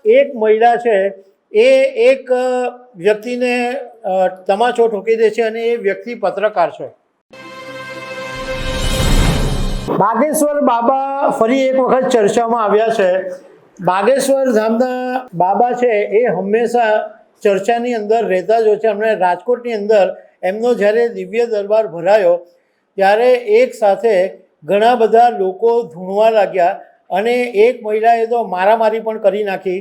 એક મહિલા છે એ એક વ્યક્તિને તમાચો ઠોકી દે છે અને એ વ્યક્તિ પત્રકાર છે. બાગેશ્વર બાબા ફરી એક વખત ચર્ચામાં આવ્યા છે. બાગેશ્વર ધામના બાબા છે એ હંમેશા ચર્ચાની અંદર રહેતા જ હોય છે. હમણાં રાજકોટની અંદર એમનો જ્યારે દિવ્ય દરબાર ભરાયો ત્યારે એક સાથે ઘણા બધા લોકો ધૂણવા લાગ્યા અને એક મહિલાએ તો મારામારી પણ કરી નાખી.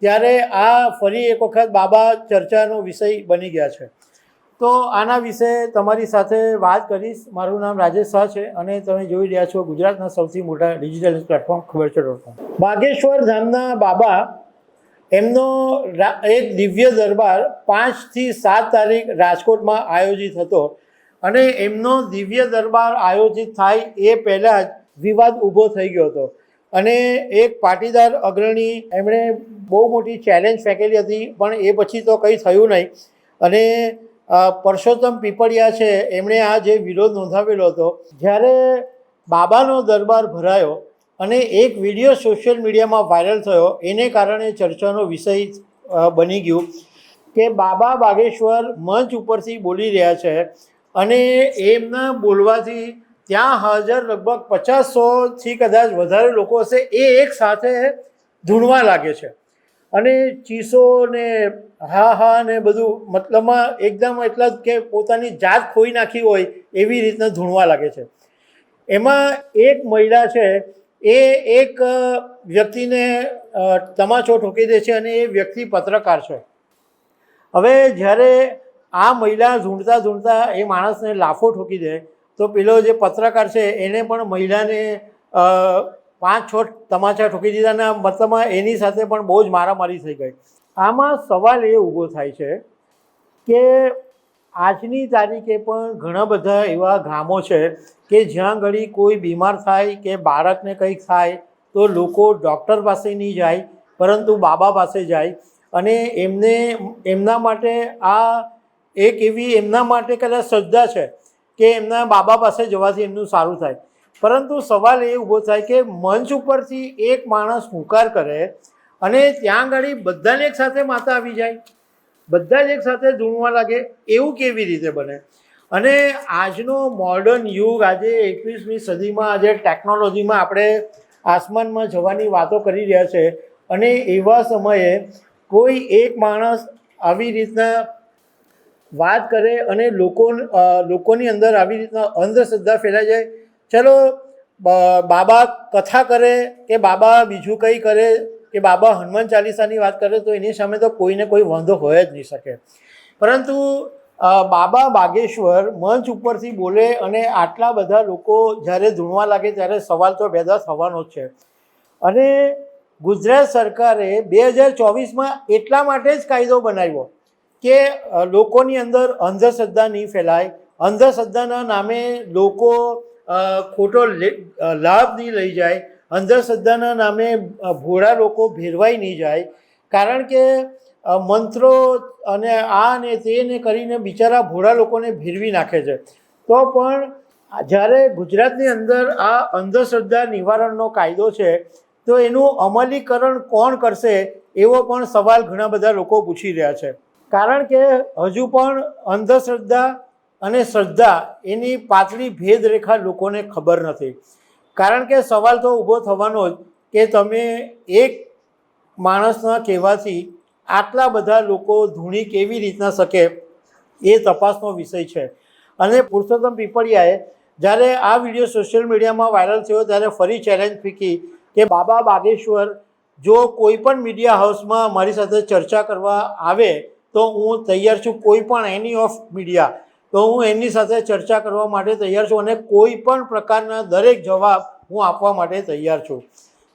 ત્યારે આ ફરી એક વખત બાબા ચર્ચાનો વિષય બની ગયા છે. તો આના વિશે તમારી સાથે વાત કરીશ. મારું નામ રાજેશ શાહ છે અને તમે જોઈ રહ્યા છો ગુજરાતના સૌથી મોટા ડિજિટલ પ્લેટફોર્મ ખબરચર.com. બાગેશ્વર ધામના બાબા એમનો એક દિવ્ય દરબાર 5 થી 7 તારીખ રાજકોટમાં આયોજિત હતો અને એમનો દિવ્ય દરબાર આયોજિત થાય એ પહેલાં જ વિવાદ ઊભો થઈ ગયો હતો અને એક પાટીદાર અગ્રણી એમણે બહુ મોટી ચેલેન્જ ફેંકેલી હતી, પણ એ પછી તો કંઈ થયું નહીં અને પરસોત્તમ પીપળિયા છે એમણે આ જે વિરોધ નોંધાવેલો હતો. જ્યારે બાબાનો દરબાર ભરાયો અને એક વિડીયો સોશિયલ મીડિયામાં વાયરલ થયો, એને કારણે ચર્ચાનો વિષય બની ગયું કે બાબા બાગેશ્વર મંચ ઉપરથી બોલી રહ્યા છે અને એમના બોલવાથી ત્યાં હાજર લગભગ 500થી કદાચ વધારે લોકો હશે એ એક સાથે ધૂણવા લાગે છે અને ચીસો ને હા હા ને બધું, મતલબમાં એકદમ એટલા જ કે પોતાની જાત ખોઈ નાખી હોય એવી રીતના ધૂણવા લાગે છે. એમાં એક મહિલા છે એ એક વ્યક્તિને તમાચો ઠોકી દે છે અને એ વ્યક્તિ પત્રકાર છે. હવે જ્યારે આ મહિલા ઝૂંટતા ઝૂંટતા એ માણસને લાફો ઠોકી દે તો પેલો જે પત્રકાર છે એને પણ મહિલાને 5-6 તમાચા ઠોકી દીધા અને મતલબમાં એની સાથે પણ બહુ જ મારામારી થઈ ગઈ. આમાં સવાલ એ ઊભો થાય છે કે આજની તારીખે પણ ઘણા બધા એવા ગામો છે કે જ્યાં ઘડી કોઈ બીમાર થાય કે બાળકને કંઈક થાય તો લોકો ડૉક્ટર પાસે નહીં જાય પરંતુ બાબા પાસે જાય અને એમના માટે આ એક એવી એમના માટે કદાચ શ્રદ્ધા છે કે એમના બાબા પાસે જવાથી એમનું સારું થાય. પરંતુ સવાલ એ ઊભો થાય કે મંચ ઉપરથી એક માણસ હુંકાર કરે અને ત્યાં આગળ બધાને એક સાથે માતા આવી જાય, બધા જ એક સાથે ધૂણવા લાગે, એવું કેવી રીતે બને? અને આજનો મોડર્ન યુગ, આજે 21મી સદીમાં, આજે ટેકનોલોજીમાં આપણે આસમાનમાં જવાની વાતો કરી રહ્યા છે અને એવા સમયે કોઈ એક માણસ આવી રીતના વાત કરે અને લોકોની અંદર આવી રીતના અંધશ્રદ્ધા ફેલાઈ જાય. ચલો બાબા કથા કરે કે બાબા બીજું કંઈ કરે કે બાબા હનુમાન ચાલીસાની વાત કરે તો એની સામે તો કોઈને કોઈ વાંધો હોય જ નહીં શકે, પરંતુ બાબા બાગેશ્વર મંચ ઉપરથી બોલે અને આટલા બધા લોકો જ્યારે ધૂણવા લાગે ત્યારે સવાલ તો પેદા થવાનો જ છે. અને ગુજરાત સરકારે 2024માં એટલા માટે જ કાયદો બનાવ્યો કે લોકોની અંદર અંધશ્રદ્ધા નહીં ફેલાય, અંધશ્રદ્ધાના નામે લોકો ખોટો લાભ નહીં લઈ જાય, અંધશ્રદ્ધાના નામે ભોળા લોકો ભેરવાઈ નહીં જાય. કારણ કે મંત્રો અને આ ને તેને કરીને બિચારા ભોળા લોકોને ભેરવી નાખે છે. તો પણ જ્યારે ગુજરાતની અંદર આ અંધશ્રદ્ધા નિવારણનો કાયદો છે તો એનું અમલીકરણ કોણ કરશે એવો પણ સવાલ ઘણા બધા લોકો પૂછી રહ્યા છે. કારણ કે હજુ પણ અંધશ્રદ્ધા અને શ્રદ્ધા એની પાતળી ભેદરેખા લોકોને ખબર નથી. કારણ કે સવાલ તો ઊભો થવાનો જ કે તમે એક માણસના કહેવાથી આટલા બધા લોકો ધૂણી કેવી રીતના શકે એ તપાસનો વિષય છે. અને પુરુષોત્તમ પીપળિયાએ જ્યારે આ વિડીયો સોશિયલ મીડિયામાં વાયરલ થયો ત્યારે ફરી ચેલેન્જ ફીકી કે બાબા બાગેશ્વર જો કોઈ પણ મીડિયા હાઉસમાં મારી સાથે ચર્ચા કરવા આવે તો હું તૈયાર છું, કોઈ પણ એની ઓફ મીડિયા, તો હું એમની સાથે ચર્ચા કરવા માટે તૈયાર છું અને કોઈ પણ પ્રકારના દરેક જવાબ હું આપવા માટે તૈયાર છું.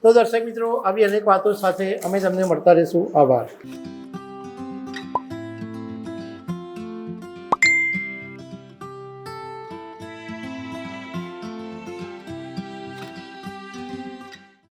તો દર્શક મિત્રો, આવી અનેક વાતો સાથે અમે તમને મળતા રહીશું. આભાર.